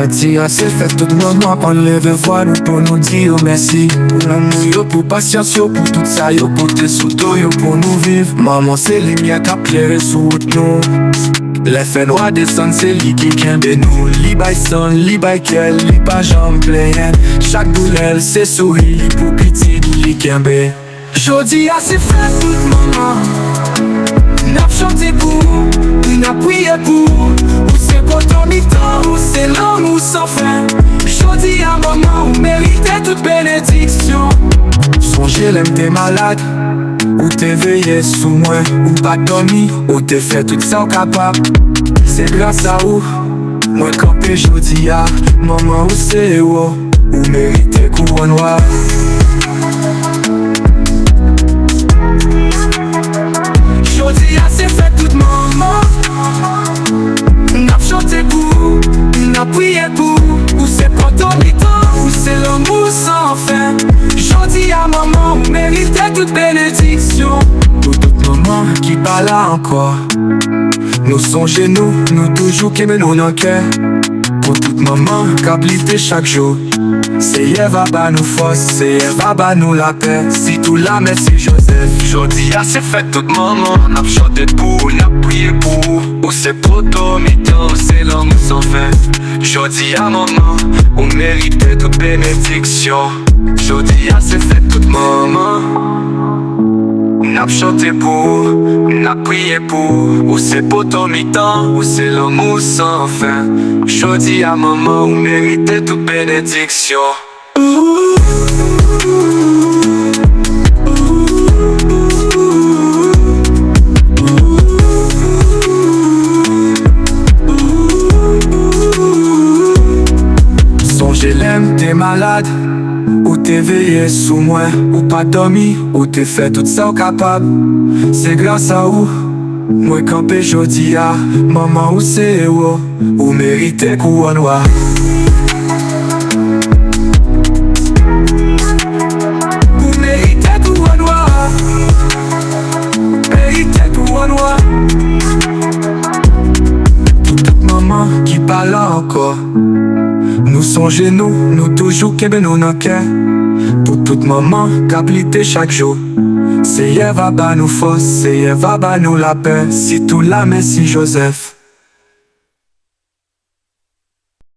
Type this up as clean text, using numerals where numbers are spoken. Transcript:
Jodi a se fait tout moment qu'on leve voix nous pour nous dire merci. Pour l'amour yo, pour patience yo, pour tout ça yo, pour te souto yo, pour nous vivre. Maman c'est lumière qui a plairé sous nous. Les faits noirs descendent, c'est lui qui kembe nous. Li bay son, li bay kel, li pa jam playen. Chaque douleur c'est souri, li pour piti, li kembe. Jodi a se fait tout moment. N'a chanté pour, n'a prié pour. Ou c'est pour ton mi-temps, ou c'est l'amour sans fin. Jodi a maman, ou méritait toute bénédiction. Songez l'aime t'es malade, ou t'es veillé sous moi, ou pas dormi, ou t'es fait tout ça capable. C'est grâce à vous, moi campé jodi a, maman ou c'est ou mérité couronne noire. Jodi a c'est fait tout maman. N'a chanté pour, n'a prié pour. Ou c'est pour ton mi-temps, ou c'est l'amour sans fin. Jodi a maman, ou méritait toute bénédiction. Pour tout maman qui parle là encore. Nous songez nous toujours qui mènent nous dans le cœur. Pour toute maman qui a plité chaque jour. C'est Eva ba nous force, c'est Eva ba nous la paix. Si tout la merci Joseph. Jodi a c'est fait toute maman. N'a chanté pour, n'a prié pour. Ou c'est pour ton mi-temps, c'est l'amour sans fin. Jodi a maman, ou mérité toute bénédiction. Jodi a c'est fait toute maman. N'a chanté pour, n'a prié pour. Ou c'est pour ton mi-temps, ou c'est l'amour sans fin. Jodi a maman, ou mérité toute bénédiction. Songez l'aime, t'es malade, ou t'es veillé sous moi, ou pas dormi, ou t'es fait tout ça capable. C'est grâce à vous, moi campé jodi a, maman ou c'est ou mérité couronne noire. Ou mérité couronne noire. Mérité couronne noire. Toute maman qui parle encore. Nous songez nous toujours qui nous dans le cœur. Pour toute maman qui a plité chaque jour. C'est Eva ba nous force, c'est Eva ba nous la paix. Si tout la merci Joseph.